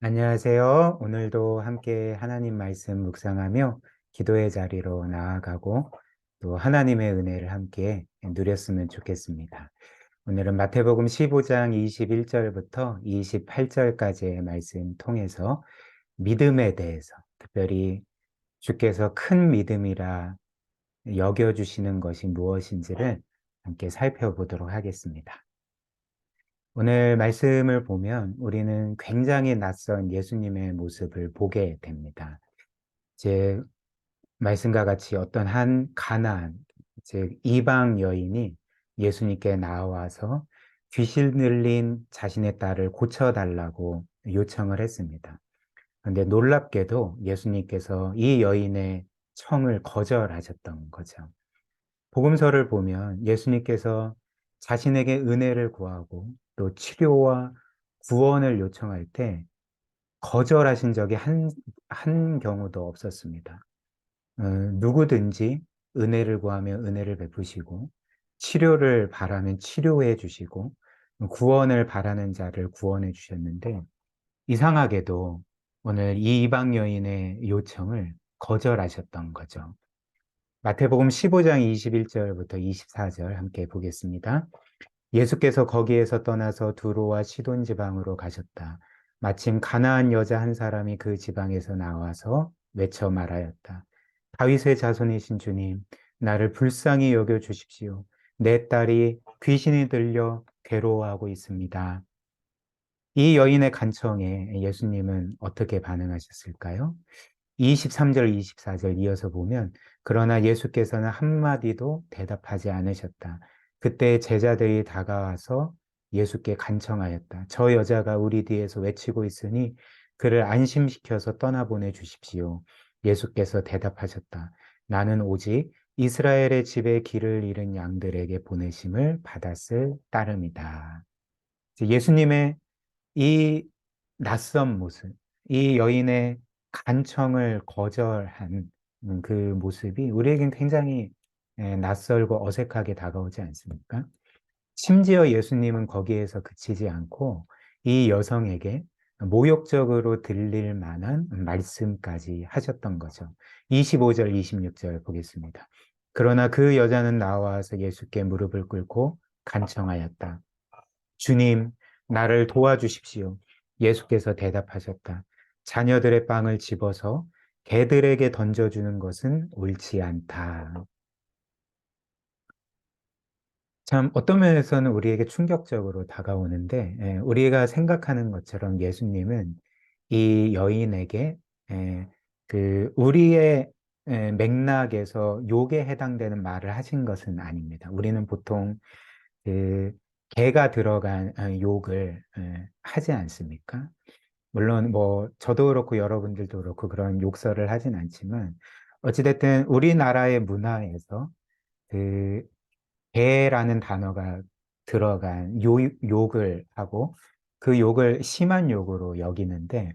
안녕하세요. 오늘도 함께 하나님 말씀 묵상하며 기도의 자리로 나아가고 또 하나님의 은혜를 함께 누렸으면 좋겠습니다. 오늘은 마태복음 15장 21절부터 28절까지의 말씀 통해서 믿음에 대해서 특별히 주께서 큰 믿음이라 여겨주시는 것이 무엇인지를 함께 살펴보도록 하겠습니다. 오늘 말씀을 보면 우리는 굉장히 낯선 예수님의 모습을 보게 됩니다. 제 말씀과 같이 어떤 한 가나안, 즉 이방 여인이 예수님께 나와서 귀신 들린 자신의 딸을 고쳐달라고 요청을 했습니다. 그런데 놀랍게도 예수님께서 이 여인의 청을 거절하셨던 거죠. 복음서를 보면 예수님께서 자신에게 은혜를 구하고 또 치료와 구원을 요청할 때 거절하신 적이 한 경우도 없었습니다. 누구든지 은혜를 구하면 은혜를 베푸시고 치료를 바라면 치료해 주시고 구원을 바라는 자를 구원해 주셨는데 이상하게도 오늘 이 이방 여인의 요청을 거절하셨던 거죠. 마태복음 15장 21절부터 24절 함께 보겠습니다. 예수께서 거기에서 떠나서 두로와 시돈 지방으로 가셨다. 마침 가나안 여자 한 사람이 그 지방에서 나와서 외쳐 말하였다. 다윗의 자손이신 주님, 나를 불쌍히 여겨 주십시오. 내 딸이 귀신이 들려 괴로워하고 있습니다. 이 여인의 간청에 예수님은 어떻게 반응하셨을까요? 23절, 24절 이어서 보면 그러나 예수께서는 한마디도 대답하지 않으셨다. 그때 제자들이 다가와서 예수께 간청하였다. 저 여자가 우리 뒤에서 외치고 있으니 그를 안심시켜서 떠나보내 주십시오. 예수께서 대답하셨다. 나는 오직 이스라엘의 집에 길을 잃은 양들에게 보내심을 받았을 따름이다. 예수님의 이 낯선 모습, 이 여인의 간청을 거절한 그 모습이 우리에겐 굉장히 낯설고 어색하게 다가오지 않습니까? 심지어 예수님은 거기에서 그치지 않고 이 여성에게 모욕적으로 들릴 만한 말씀까지 하셨던 거죠. 25절, 26절 보겠습니다. 그러나 그 여자는 나와서 예수께 무릎을 꿇고 간청하였다. 주님, 나를 도와주십시오. 예수께서 대답하셨다. 자녀들의 빵을 집어서 개들에게 던져주는 것은 옳지 않다. 참 어떤 면에서는 우리에게 충격적으로 다가오는데 우리가 생각하는 것처럼 예수님은 이 여인에게 그 우리의 맥락에서 욕에 해당되는 말을 하신 것은 아닙니다. 우리는 보통 그 개가 들어간 욕을 하지 않습니까? 물론 뭐 저도 그렇고 여러분들도 그렇고 그런 욕설을 하진 않지만 어찌됐든 우리나라의 문화에서 그 개라는 단어가 들어간 욕을 하고 그 욕을 심한 욕으로 여기는데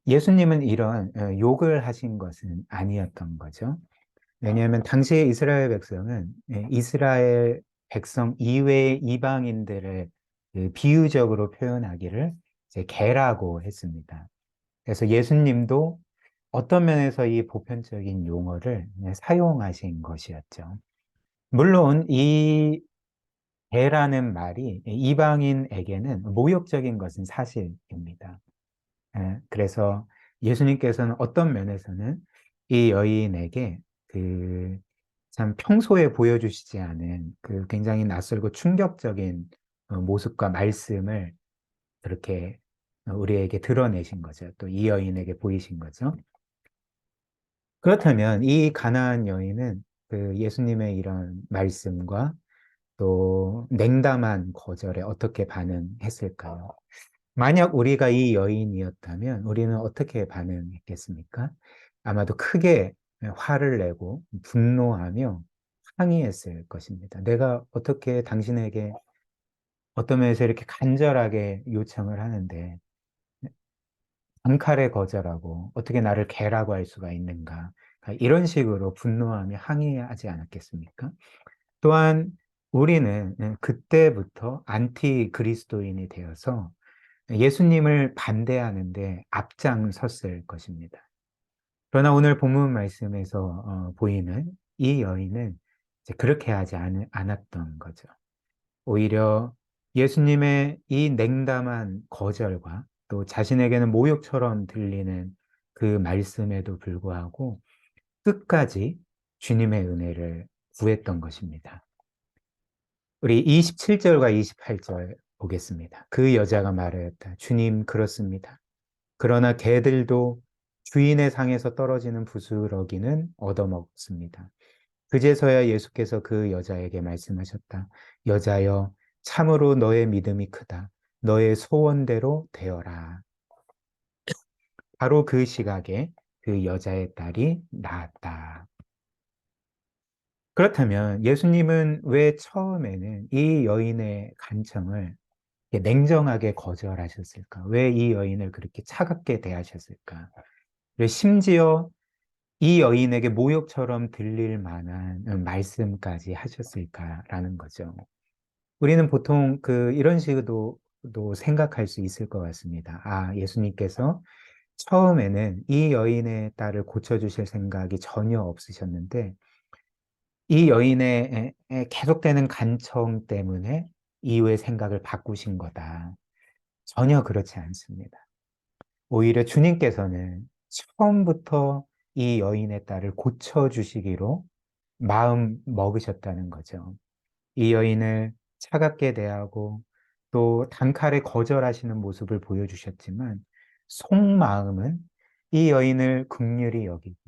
예수님은 이런 욕을 하신 것은 아니었던 거죠. 왜냐하면 당시의 이스라엘 백성은 이스라엘 백성 이외의 이방인들을 그 비유적으로 표현하기를 이제 개라고 했습니다. 그래서 예수님도 어떤 면에서 이 보편적인 용어를 사용하신 것이었죠. 물론 이 개라는 말이 이방인에게는 모욕적인 것은 사실입니다. 그래서 예수님께서는 어떤 면에서는 이 여인에게 그 참 평소에 보여주시지 않은 그 굉장히 낯설고 충격적인 모습과 말씀을 그렇게 우리에게 드러내신 거죠. 또 이 여인에게 보이신 거죠. 그렇다면 이 가나안 여인은 그 예수님의 이런 말씀과 또 냉담한 거절에 어떻게 반응했을까요? 만약 우리가 이 여인이었다면 우리는 어떻게 반응했겠습니까? 아마도 크게 화를 내고 분노하며 항의했을 것입니다. 내가 어떻게 당신에게 어떤 면에서 이렇게 간절하게 요청을 하는데 단칼에 거절하고 어떻게 나를 개라고 할 수가 있는가? 이런 식으로 분노하며 항의하지 않았겠습니까? 또한 우리는 그때부터 안티 그리스도인이 되어서 예수님을 반대하는데 앞장섰을 것입니다. 그러나 오늘 본문 말씀에서 보이는 이 여인은 이제 그렇게 하지 않았던 거죠. 오히려 예수님의 이 냉담한 거절과 또 자신에게는 모욕처럼 들리는 그 말씀에도 불구하고 끝까지 주님의 은혜를 구했던 것입니다. 우리 27절과 28절 보겠습니다. 그 여자가 말하였다. 주님, 그렇습니다. 그러나 개들도 주인의 상에서 떨어지는 부스러기는 얻어먹습니다. 그제서야 예수께서 그 여자에게 말씀하셨다. 여자여, 참으로 너의 믿음이 크다. 너의 소원대로 되어라. 바로 그 시각에 그 여자의 딸이 나았다. 그렇다면 예수님은 왜 처음에는 이 여인의 간청을 냉정하게 거절하셨을까? 왜 이 여인을 그렇게 차갑게 대하셨을까? 왜 심지어 이 여인에게 모욕처럼 들릴 만한 말씀까지 하셨을까라는 거죠. 우리는 보통 이런 식으로 생각할 수 있을 것 같습니다. 아, 예수님께서 처음에는 이 여인의 딸을 고쳐주실 생각이 전혀 없으셨는데 이 여인의 계속되는 간청 때문에 이후의 생각을 바꾸신 거다. 전혀 그렇지 않습니다. 오히려 주님께서는 처음부터 이 여인의 딸을 고쳐주시기로 마음 먹으셨다는 거죠. 이 여인을 차갑게 대하고 또 단칼에 거절하시는 모습을 보여주셨지만 속마음은 이 여인을 긍휼히 여기고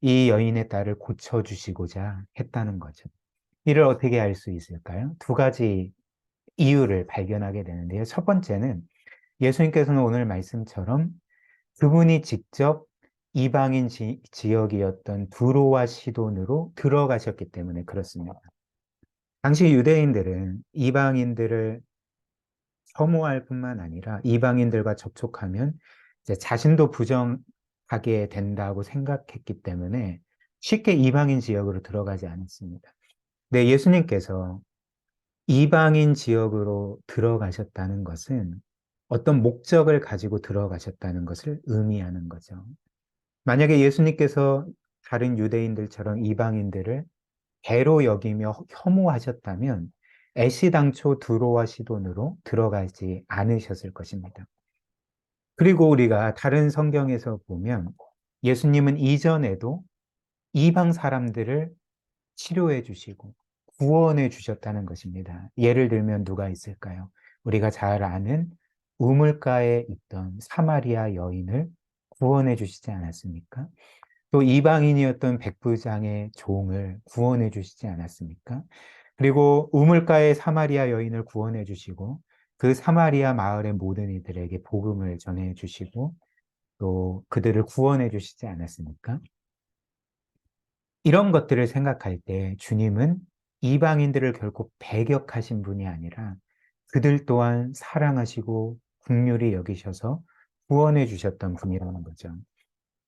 이 여인의 딸을 고쳐주시고자 했다는 거죠. 이를 어떻게 알 수 있을까요? 두 가지 이유를 발견하게 되는데요. 첫 번째는 예수님께서는 오늘 말씀처럼 그분이 직접 이방인 지역이었던 두로와 시돈으로 들어가셨기 때문에 그렇습니다. 당시 유대인들은 이방인들을 혐오할 뿐만 아니라 이방인들과 접촉하면 이제 자신도 부정하게 된다고 생각했기 때문에 쉽게 이방인 지역으로 들어가지 않았습니다. 네, 예수님께서 이방인 지역으로 들어가셨다는 것은 어떤 목적을 가지고 들어가셨다는 것을 의미하는 거죠. 만약에 예수님께서 다른 유대인들처럼 이방인들을 개로 여기며 혐오하셨다면 애시당초 두로와 시돈으로 들어가지 않으셨을 것입니다. 그리고 우리가 다른 성경에서 보면 예수님은 이전에도 이방 사람들을 치료해 주시고 구원해 주셨다는 것입니다. 예를 들면 누가 있을까요? 우리가 잘 아는 우물가에 있던 사마리아 여인을 구원해 주시지 않았습니까? 또 이방인이었던 백부장의 종을 구원해 주시지 않았습니까? 그리고 우물가의 사마리아 여인을 구원해 주시고 그 사마리아 마을의 모든 이들에게 복음을 전해 주시고 또 그들을 구원해 주시지 않았습니까? 이런 것들을 생각할 때 주님은 이방인들을 결코 배격하신 분이 아니라 그들 또한 사랑하시고 긍휼히 여기셔서 구원해 주셨던 분이라는 거죠.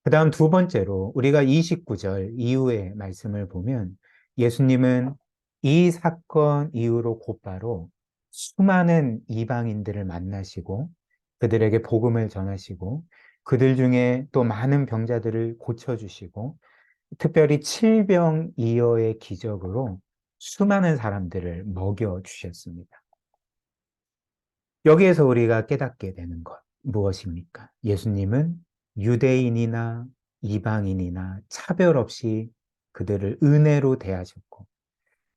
그 다음 두 번째로 우리가 29절 이후의 말씀을 보면 예수님은 이 사건 이후로 곧바로 수많은 이방인들을 만나시고 그들에게 복음을 전하시고 그들 중에 또 많은 병자들을 고쳐주시고 특별히 칠병이어의 기적으로 수많은 사람들을 먹여주셨습니다. 여기에서 우리가 깨닫게 되는 것 무엇입니까? 예수님은 유대인이나 이방인이나 차별 없이 그들을 은혜로 대하셨고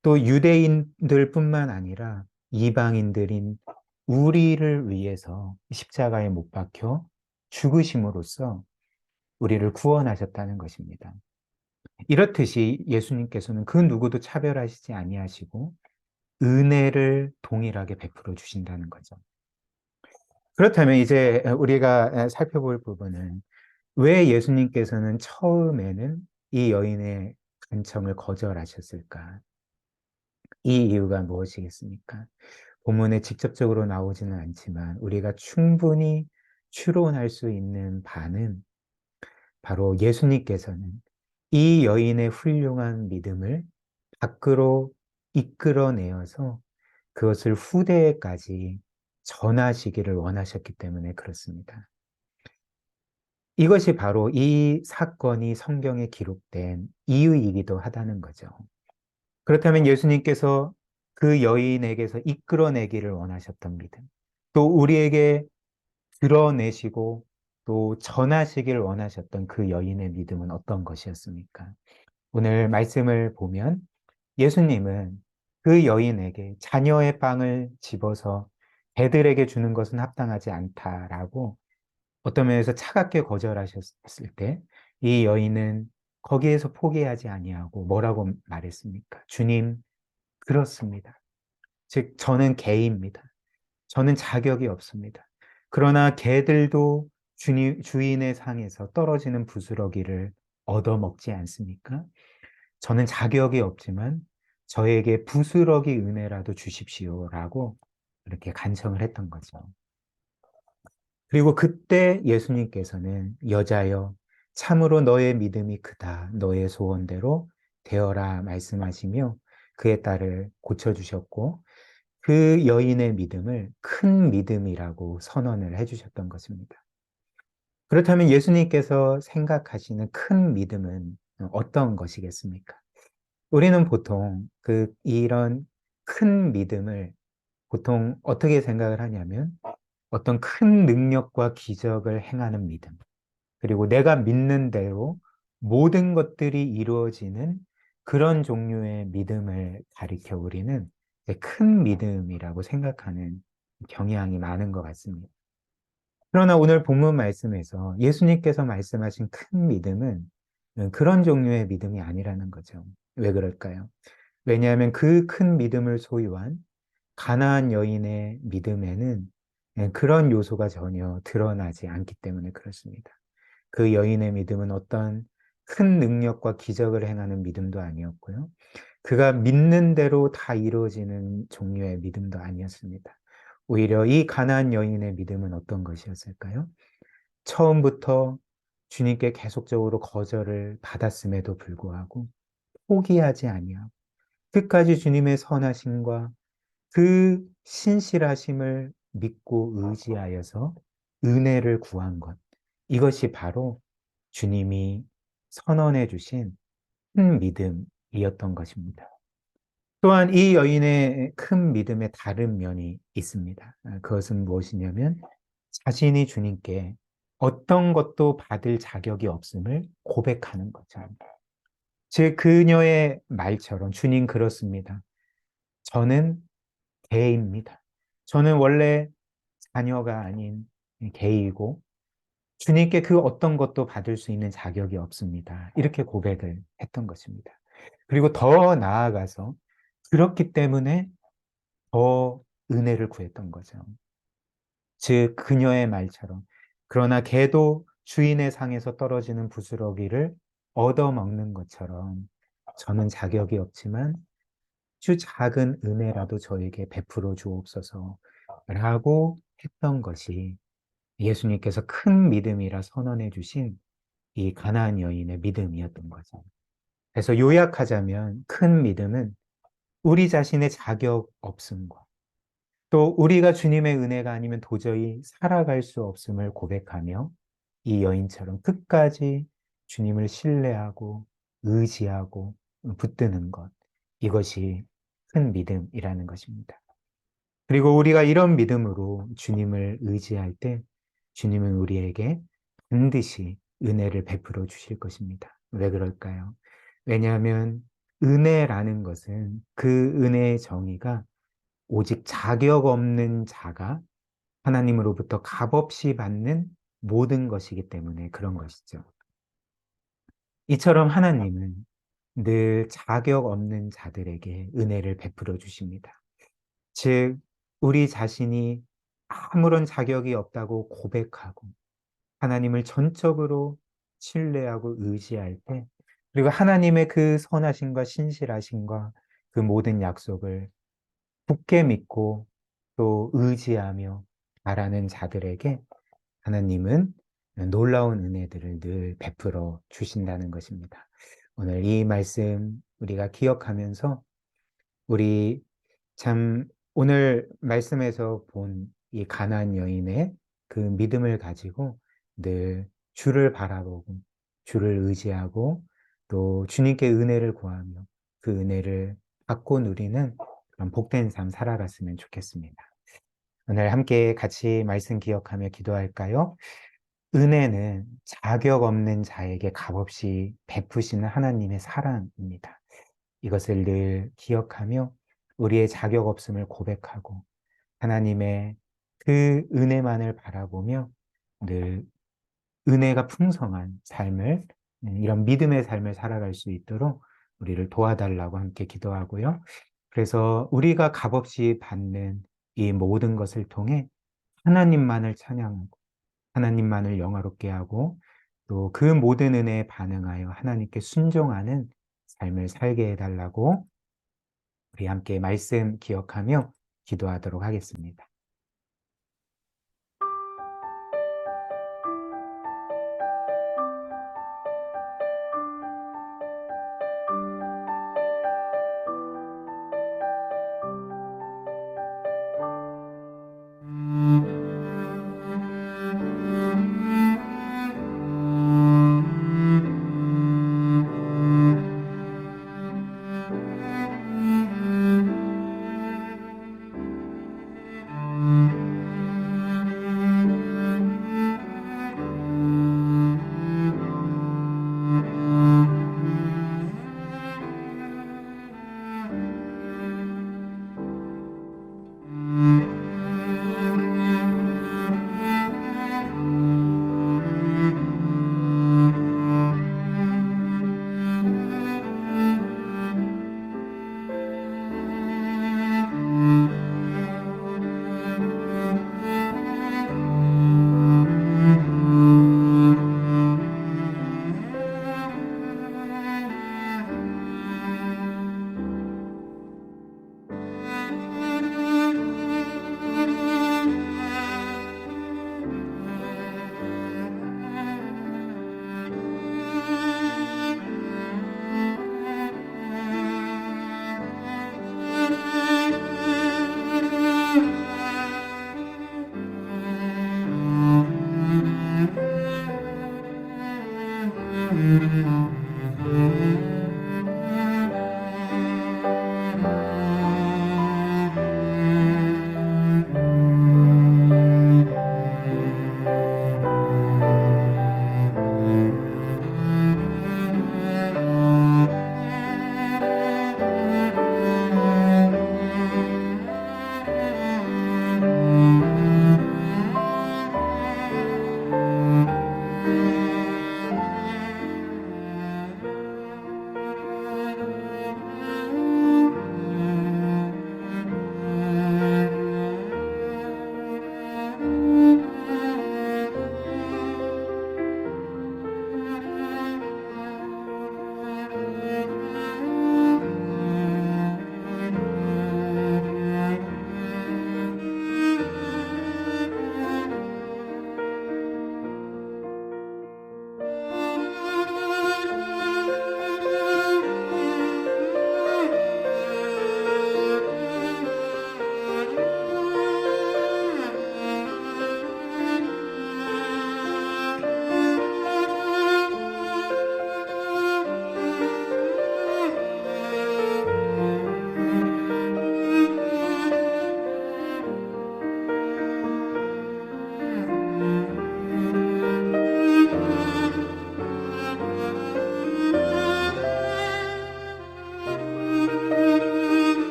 또 유대인들뿐만 아니라 이방인들인 우리를 위해서 십자가에 못 박혀 죽으심으로써 우리를 구원하셨다는 것입니다. 이렇듯이 예수님께서는 그 누구도 차별하시지 아니하시고 은혜를 동일하게 베풀어 주신다는 거죠. 그렇다면 이제 우리가 살펴볼 부분은 왜 예수님께서는 처음에는 이 여인의 간청을 거절하셨을까? 이 이유가 무엇이겠습니까? 본문에 직접적으로 나오지는 않지만 우리가 충분히 추론할 수 있는 바는 바로 예수님께서는 이 여인의 훌륭한 믿음을 밖으로 이끌어내어서 그것을 후대에까지 전하시기를 원하셨기 때문에 그렇습니다. 이것이 바로 이 사건이 성경에 기록된 이유이기도 하다는 거죠. 그렇다면 예수님께서 그 여인에게서 이끌어내기를 원하셨던 믿음, 또 우리에게 드러내시고 또 전하시길 원하셨던 그 여인의 믿음은 어떤 것이었습니까? 오늘 말씀을 보면 예수님은 그 여인에게 자녀의 빵을 집어서 배들에게 주는 것은 합당하지 않다라고 어떤 면에서 차갑게 거절하셨을 때 이 여인은 거기에서 포기하지 아니하고 뭐라고 말했습니까? 주님, 그렇습니다. 즉 저는 개입니다. 저는 자격이 없습니다. 그러나 개들도 주인의 상에서 떨어지는 부스러기를 얻어먹지 않습니까? 저는 자격이 없지만 저에게 부스러기 은혜라도 주십시오라고 이렇게 간청을 했던 거죠. 그리고 그때 예수님께서는 여자여 참으로 너의 믿음이 크다. 너의 소원대로 되어라 말씀하시며 그의 딸을 고쳐주셨고 그 여인의 믿음을 큰 믿음이라고 선언을 해주셨던 것입니다. 그렇다면 예수님께서 생각하시는 큰 믿음은 어떤 것이겠습니까? 우리는 보통 이런 큰 믿음을 보통 어떻게 생각을 하냐면 어떤 큰 능력과 기적을 행하는 믿음, 그리고 내가 믿는 대로 모든 것들이 이루어지는 그런 종류의 믿음을 가리켜 우리는 큰 믿음이라고 생각하는 경향이 많은 것 같습니다. 그러나 오늘 본문 말씀에서 예수님께서 말씀하신 큰 믿음은 그런 종류의 믿음이 아니라는 거죠. 왜 그럴까요? 왜냐하면 그 큰 믿음을 소유한 가나안 여인의 믿음에는 그런 요소가 전혀 드러나지 않기 때문에 그렇습니다. 그 여인의 믿음은 어떤 큰 능력과 기적을 행하는 믿음도 아니었고요. 그가 믿는 대로 다 이루어지는 종류의 믿음도 아니었습니다. 오히려 이 가나안 여인의 믿음은 어떤 것이었을까요? 처음부터 주님께 계속적으로 거절을 받았음에도 불구하고 포기하지 아니하고 끝까지 주님의 선하심과 그 신실하심을 믿고 의지하여서 은혜를 구한 것. 이것이 바로 주님이 선언해 주신 큰 믿음이었던 것입니다. 또한 이 여인의 큰 믿음의 다른 면이 있습니다. 그것은 무엇이냐면 자신이 주님께 어떤 것도 받을 자격이 없음을 고백하는 거죠. 즉, 그녀의 말처럼 주님 그렇습니다. 저는 개입니다. 저는 원래 자녀가 아닌 개이고 주님께 그 어떤 것도 받을 수 있는 자격이 없습니다. 이렇게 고백을 했던 것입니다. 그리고 더 나아가서 그렇기 때문에 더 은혜를 구했던 거죠. 즉 그녀의 말처럼 그러나 개도 주인의 상에서 떨어지는 부스러기를 얻어먹는 것처럼 저는 자격이 없지만 주 작은 은혜라도 저에게 베풀어 주옵소서 라고 했던 것이 예수님께서 큰 믿음이라 선언해 주신 이 가나안 여인의 믿음이었던 거죠. 그래서 요약하자면 큰 믿음은 우리 자신의 자격 없음과 또 우리가 주님의 은혜가 아니면 도저히 살아갈 수 없음을 고백하며 이 여인처럼 끝까지 주님을 신뢰하고 의지하고 붙드는 것. 이것이 큰 믿음이라는 것입니다. 그리고 우리가 이런 믿음으로 주님을 의지할 때 주님은 우리에게 반드시 은혜를 베풀어 주실 것입니다. 왜 그럴까요? 왜냐하면 은혜라는 것은 그 은혜의 정의가 오직 자격 없는 자가 하나님으로부터 값없이 받는 모든 것이기 때문에 그런 것이죠. 이처럼 하나님은 늘 자격 없는 자들에게 은혜를 베풀어 주십니다. 즉, 우리 자신이 아무런 자격이 없다고 고백하고 하나님을 전적으로 신뢰하고 의지할 때, 그리고 하나님의 그 선하심과 신실하심과 그 모든 약속을 굳게 믿고 또 의지하며 바라는 자들에게 하나님은 놀라운 은혜들을 늘 베풀어 주신다는 것입니다. 오늘 이 말씀 우리가 기억하면서 우리 참 오늘 말씀에서 본 이 가나안 여인의 그 믿음을 가지고 늘 주를 바라보고 주를 의지하고 또 주님께 은혜를 구하며 그 은혜를 받고 누리는 그런 복된 삶 살아갔으면 좋겠습니다. 오늘 함께 같이 말씀 기억하며 기도할까요? 은혜는 자격 없는 자에게 값없이 베푸시는 하나님의 사랑입니다. 이것을 늘 기억하며 우리의 자격 없음을 고백하고 하나님의 그 은혜만을 바라보며 늘 은혜가 풍성한 삶을, 이런 믿음의 삶을 살아갈 수 있도록 우리를 도와달라고 함께 기도하고요. 그래서 우리가 값없이 받는 이 모든 것을 통해 하나님만을 찬양하고 하나님만을 영화롭게 하고 또 그 모든 은혜에 반응하여 하나님께 순종하는 삶을 살게 해달라고 우리 함께 말씀 기억하며 기도하도록 하겠습니다.